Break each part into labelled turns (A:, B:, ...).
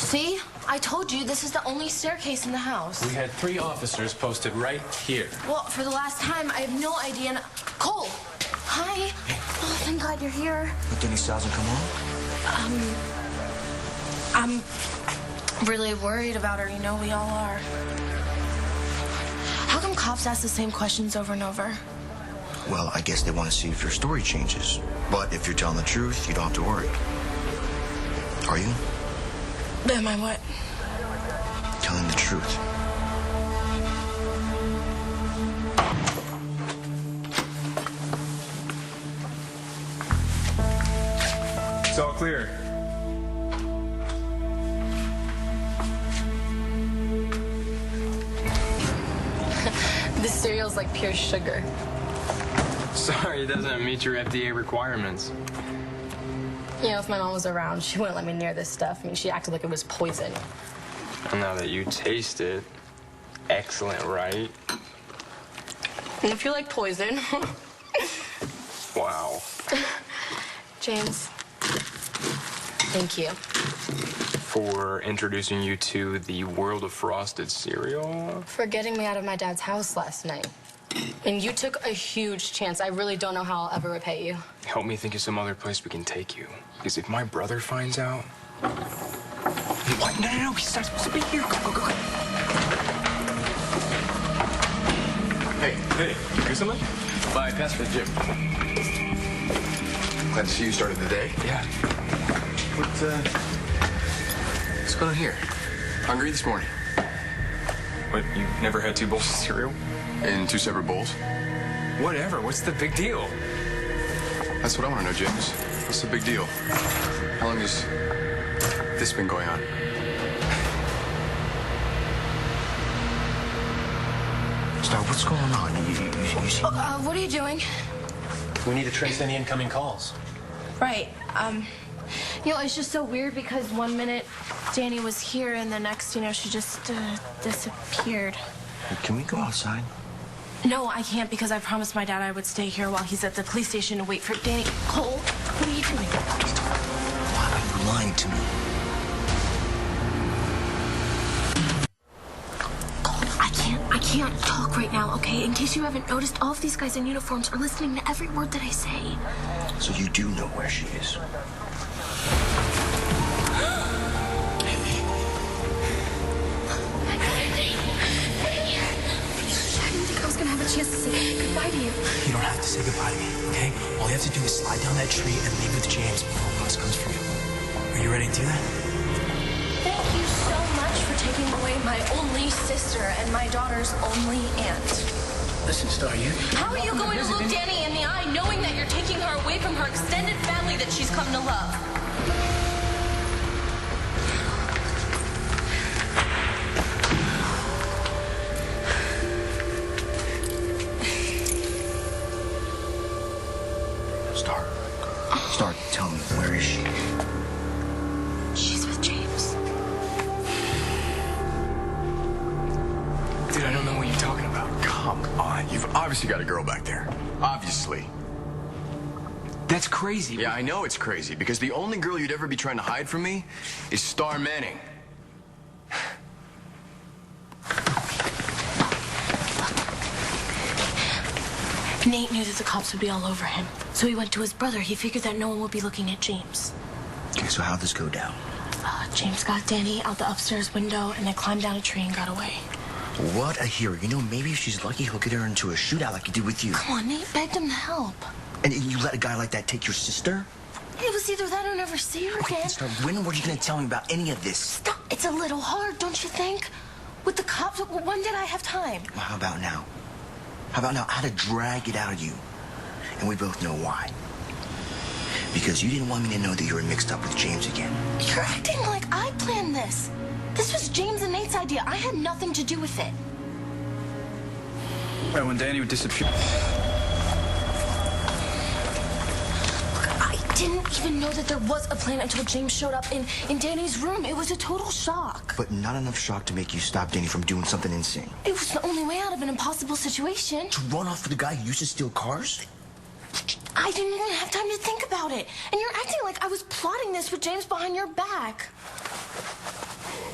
A: See? I told you this is the only staircase in the house.
B: We had 3 officers posted right here.
A: Well, for the last time, I have no idea. Cole! Hi.
B: Hey.
A: Oh, thank God you're here.
C: But Denny still hasn't come home?
A: I'm really worried about her. You know, we all are. How come cops ask the same questions over and over?
C: Well, I guess they want to see if your story changes. But if you're telling the truth, you don't have to worry. Are you?
A: Am I what?
C: Telling the truth.
D: It's all clear.
A: This cereal's like pure sugar.
B: Sorry, it doesn't meet your FDA requirements.
A: You know, if my mom was around, she wouldn't let me near this stuff. I mean, she acted like it was poison.
B: And now that you taste it, excellent, right?
A: And if you like poison...
B: Wow.
A: James, thank you.
B: For introducing you to the world of frosted cereal.
A: For getting me out of my dad's house last night. And you took a huge chance. I really don't know how I'll ever repay you.
B: Help me think of some other place we can take you. Because if my brother finds out... What? No, he's not supposed to be here. Go.
D: Hey, you do something?
B: Bye, pass for the gym.
D: Glad to see you started the day.
B: Yeah.
D: What's going on here? Hungry this morning?
B: What, you never had 2 bowls of cereal?
D: In 2 separate bowls?
B: Whatever, what's the big deal?
D: That's what I want to know, James. What's the big deal? How long has this been going on?
C: Starr, what's going on? You see...
A: What are you doing?
E: We need to trace any incoming calls.
A: Right. You know, it's just so weird because one minute Danny was here and the next, you know, she just disappeared.
C: Can we go outside?
A: No, I can't because I promised my dad I would stay here while he's at the police station to wait for Danny. Cole, what are you doing?
C: Why are you lying to me?
A: Cole, I can't talk right now, okay? In case you haven't noticed, all of these guys in uniforms are listening to every word that I say.
C: So you do know where she is?
A: Chance to say goodbye to you.
F: You don't have to say goodbye to me, okay? All you have to do is slide down that tree and leave with James before Ross comes for you. Are you ready to do that?
A: Thank you so much for taking away my only sister and my daughter's only aunt.
E: Listen, Starr, you...
A: How are you going to look Danny in the eye knowing that you're taking her away from her extended family that she's come to love?
C: Starr, tell me, where is she?
A: She's with James.
B: Dude, I don't know what you're talking about.
D: Come on, you've obviously got a girl back there. Obviously.
B: That's crazy.
D: Yeah, I know it's crazy, because the only girl you'd ever be trying to hide from me is Starr Manning.
A: Nate knew that the cops would be all over him, so he went to his brother. He figured that no one would be looking at James.
C: Okay, so how'd this go down?
A: James got Danny out the upstairs window, and they climbed down a tree and got away.
C: What a hero. You know, maybe if she's lucky, he'll get her into a shootout like he did with you.
A: Come on, Nate begged him to help.
C: And you let a guy like that take your sister?
A: It was either that or never see her again.
C: Starr, when were you going to tell me about any of this?
A: Stop. It's a little hard, don't you think? With the cops, when did I have time?
C: Well, how about now? How about now? I had to drag it out of you. And we both know why. Because you didn't want me to know that you were mixed up with James again.
A: You're acting like I planned this. This was James and Nate's idea. I had nothing to do with it.
G: Right, when Danny would disappear...
A: I didn't even know that there was a plan until James showed up in Danny's room. It was a total shock.
C: But not enough shock to make you stop Danny from doing something insane.
A: It was the only way out of an impossible situation.
C: To run off with the guy who used to steal cars?
A: I didn't even have time to think about it. And you're acting like I was plotting this with James behind your back.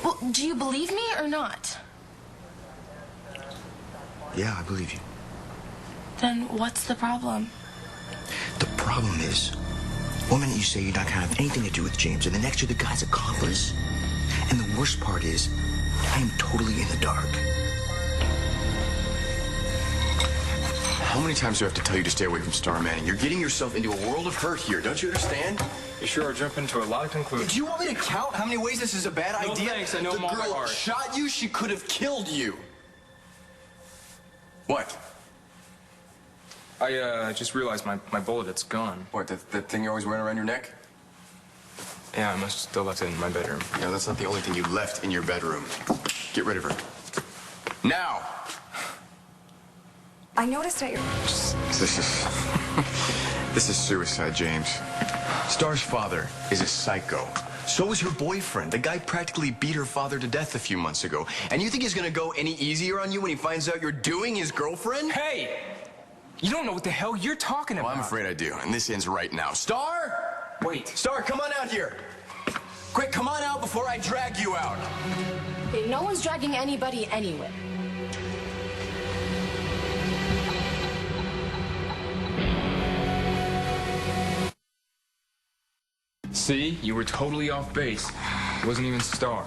A: Well, do you believe me or not?
C: Yeah, I believe you.
A: Then what's the problem?
C: The problem is, one minute you say you're not gonna have anything to do with James, and the next you're the guy's accomplice. And the worst part is, I am totally in the dark.
D: How many times do I have to tell you to stay away from Starr Manning? You're getting yourself into a world of hurt here. Don't you understand?
B: You sure are jumping to a lot of conclusions.
D: Do you want me to count how many ways this is a bad
B: No,
D: idea?
B: thanks. I know them all by
D: The girl
B: heart.
D: shot you. She could have killed you. What?
B: I just realized my bullet, it's gone.
D: What, that thing you're always wearing around your neck?
B: Yeah, I must have still left it in my bedroom.
D: No, that's not the only thing you left in your bedroom. Get rid of her. Now!
G: I noticed that you're...
D: This is suicide, James. Starr's father is a psycho. So is her boyfriend. The guy practically beat her father to death a few months ago. And you think he's gonna go any easier on you when he finds out you're doing his girlfriend?
B: Hey! You don't know what the hell you're talking about.
D: Well, I'm afraid I do, and this ends right now. Starr!
B: Wait.
D: Starr, come on out here! Quick, come on out before I drag you out!
A: Hey, no one's dragging anybody anywhere.
B: See? You were totally off base. It wasn't even Starr.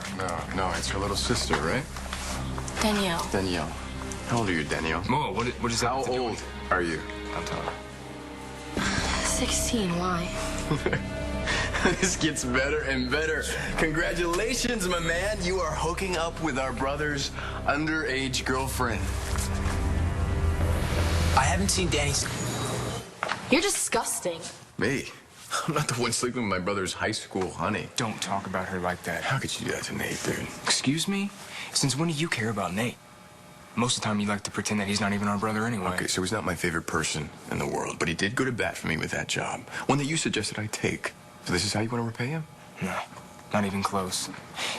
D: No, it's her little sister, right?
A: Danielle.
D: Danielle. How old are you, Danielle?
B: Whoa, what is that?
D: How
B: have to do
D: old
B: with-
D: are you?
B: I'm telling.
A: 16, why?
D: This gets better and better. Congratulations, my man. You are hooking up with our brother's underage girlfriend.
F: I haven't seen Danny's.
A: You're disgusting.
D: Me? I'm not the one sleeping with my brother's high school honey.
B: Don't talk about her like that.
D: How could you do that to Nate, dude?
B: Excuse me? Since when do you care about Nate? Most of the time you like to pretend that he's not even our brother anyway.
D: Okay, so he's not my favorite person in the world, but he did go to bat for me with that job. One that you suggested I take. So this is how you want to repay him?
B: No, not even close.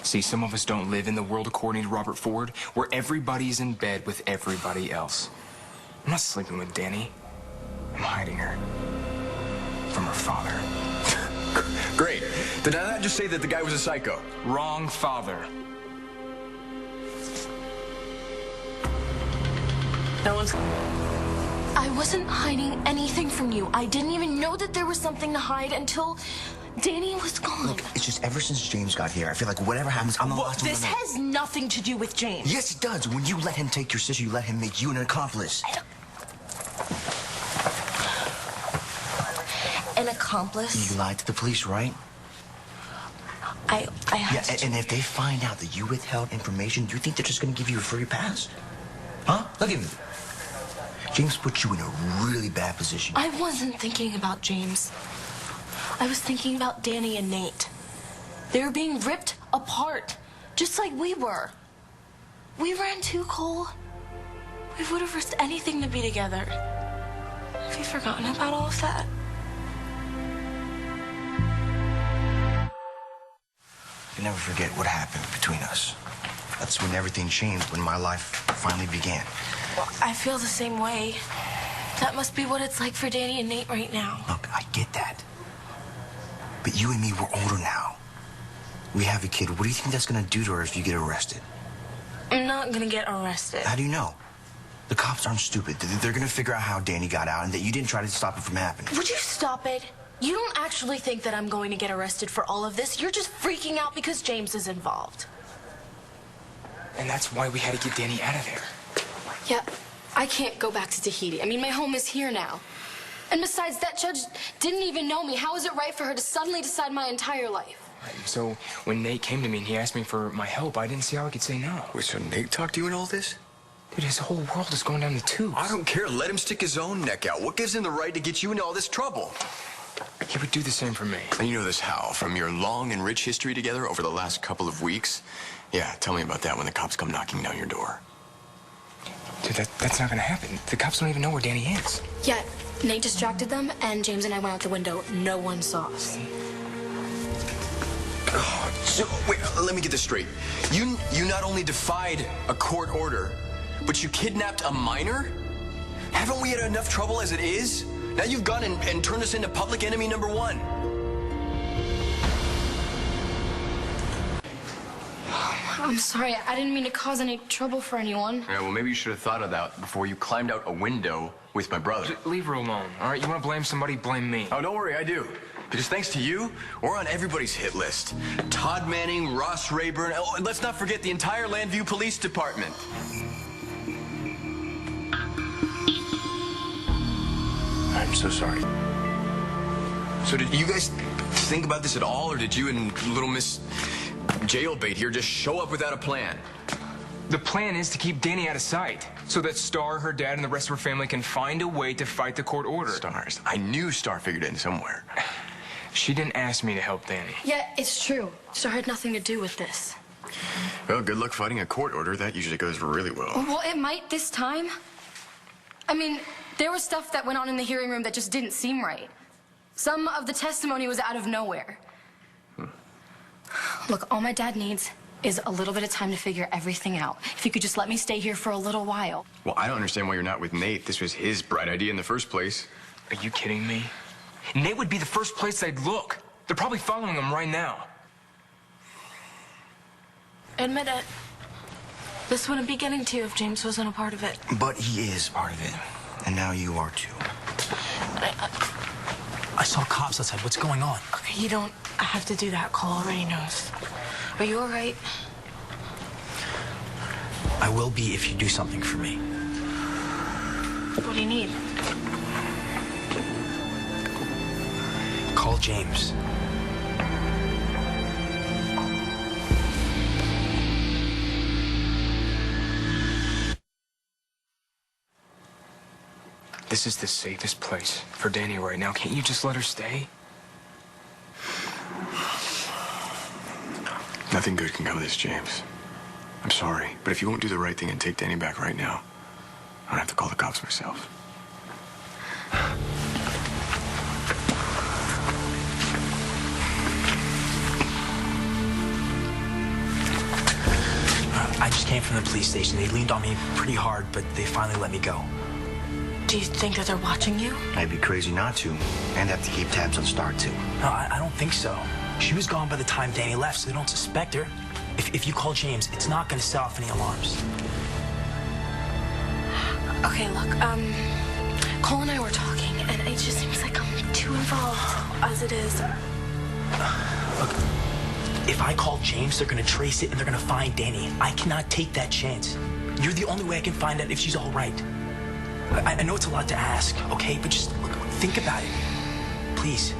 B: See, some of us don't live in the world according to Robert Ford, where everybody's in bed with everybody else. I'm not sleeping with Danny. I'm hiding her. From her father.
D: Great. Did I not just say that the guy was a psycho?
B: Wrong father.
A: No one's... I wasn't hiding anything from you. I didn't even know that there was something to hide until Danny was gone.
C: Look, it's just ever since James got here, I feel like whatever happens, I'm the last one
A: This
C: to know.
A: has nothing to do with James.
C: Yes, it does. When you let him take your sister, you let him make you an accomplice.
A: An accomplice?
C: You lied to the police, right?
A: I
C: Yeah,
A: have to...
C: and if they find out that you withheld information, do you think they're just gonna give you a free pass? Huh? Look at me. James put you in a really bad position.
A: I wasn't thinking about James. I was thinking about Danny and Nate. They were being ripped apart, just like we were. We ran too, Cole. We would have risked anything to be together. Have you forgotten about all of that?
C: You never forget what happened between us. That's when everything changed, when my life finally began.
A: I feel the same way. That must be what it's like for Danny and Nate right now.
C: Look, I get that. But you and me, we're older now. We have a kid. What do you think that's gonna do to her if you get arrested?
A: I'm not gonna get arrested.
C: How do you know? The cops aren't stupid. They're gonna figure out how Danny got out and that you didn't try to stop it from happening.
A: Would you stop it? You don't actually think that I'm going to get arrested for all of this. You're just freaking out because James is involved.
B: And that's why we had to get Danny out of there.
A: Yeah, I can't go back to Tahiti. I mean, my home is here now. And besides, that judge didn't even know me. How is it right for her to suddenly decide my entire life?
B: Right, so when Nate came to me and he asked me for my help, I didn't see how I could say no.
D: Wait, so Nate talked to you in all this?
B: Dude, his whole world is going down the tubes.
D: I don't care. Let him stick his own neck out. What gives him the right to get you into all this trouble?
B: He would do the same for me.
D: And you know this how? From your long and rich history together over the last couple of weeks? Yeah, tell me about that when the cops come knocking down your door.
B: Dude, that's not gonna happen. The cops don't even know where Danny is.
A: Yeah, Nate distracted them, and James and I went out the window. No one saw us.
D: So, wait, let me get this straight. You not only defied a court order, but you kidnapped a minor? Haven't we had enough trouble as it is? Now you've gone and turned us into public enemy number one.
A: I'm sorry. I didn't mean to cause any trouble for anyone.
D: Yeah, well, maybe you should have thought of that before you climbed out a window with my brother.
B: Just leave her alone, all right? You want to blame somebody, blame me.
D: Oh, don't worry, I do. Because thanks to you, we're on everybody's hit list. Todd Manning, Ross Rayburn, oh, and let's not forget the entire Landview Police Department.
C: I'm so sorry.
D: So did you guys think about this at all, or did you and little Miss Jailbait here just show up without a plan?
B: The plan is to keep Danny out of sight so that Starr, her dad, and the rest of her family can find a way to fight the court order.
D: Stars. I knew Starr figured it in somewhere.
B: She didn't ask me to help Danny.
A: Yeah, it's true. Starr had nothing to do with this.
D: Well, good luck fighting a court order. That usually goes really well.
A: Well, it might this time. I mean, there was stuff that went on in the hearing room that just didn't seem right. Some of the testimony was out of nowhere. Look, all my dad needs is a little bit of time to figure everything out. If you could just let me stay here for a little while.
D: Well, I don't understand why you're not with Nate. This was his bright idea in the first place.
B: Are you kidding me? Nate would be the first place they'd look. They're probably following him right now.
A: Admit it. This wouldn't be getting to you if James wasn't a part of it.
C: But he is part of it. And now you are too.
F: I saw cops outside. What's going on?
A: Okay, you don't have to do that. Cole already knows. Are you all right?
F: I will be if you do something for me.
A: What do you need?
F: Call James.
B: This is the safest place for Danny right now. Can't you just let her stay?
D: Nothing good can come of this, James. I'm sorry, but if you won't do the right thing and take Danny back right now, I'm gonna have to call the cops myself.
F: I just came from the police station. They leaned on me pretty hard, but they finally let me go.
A: Do you think that they're watching you?
C: I'd be crazy not to. And have to keep tabs on Starr, too.
F: No, I don't think so. She was gone by the time Danny left, so they don't suspect her. If you call James, it's not going to set off any alarms.
A: Okay, look, Cole and I were talking, and it just seems like I'm too involved as it is.
F: Look, if I call James, they're going to trace it and they're going to find Danny. I cannot take that chance. You're the only way I can find out if she's all right. I know it's a lot to ask, okay? But just look, think about it. Please,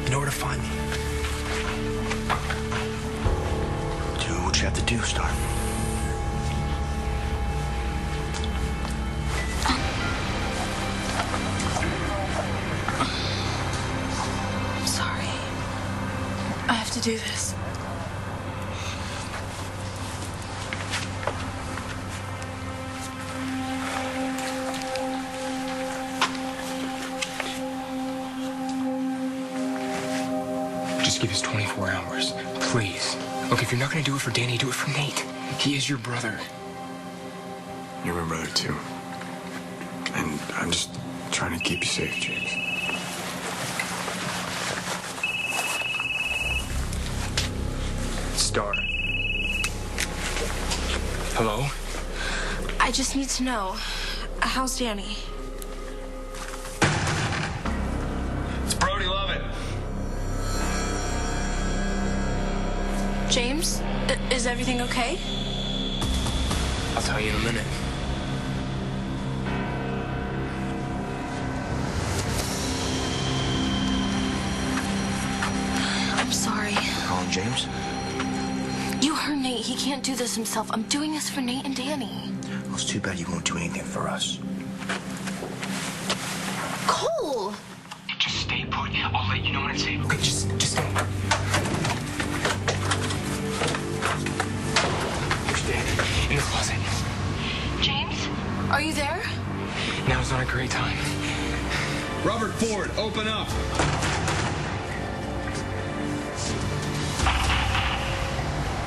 F: you know where to find me.
C: Do what you have to do, Starr.
A: I'm sorry. I have to do this.
B: Just give us 24 hours, please. Look, if you're not gonna do it for Danny, do it for Nate. He is your brother.
D: You're my brother, too. And I'm just trying to keep you safe, James.
B: Starr. Hello?
A: I just need to know, how's Danny?
D: It's Brody Lovett.
A: James, is everything okay?
B: I'll tell you in a minute.
A: I'm sorry.
C: Calling James?
A: You heard Nate. He can't do this himself. I'm doing this for Nate and Danny.
C: Well, it's too bad you won't do anything for us.
A: Cole!
B: Just stay put. I'll let you know when it's safe. Okay, just stay. Where's Danny? In the closet.
A: James? Are you there?
B: Now's not a great time.
G: Robert Ford, open up.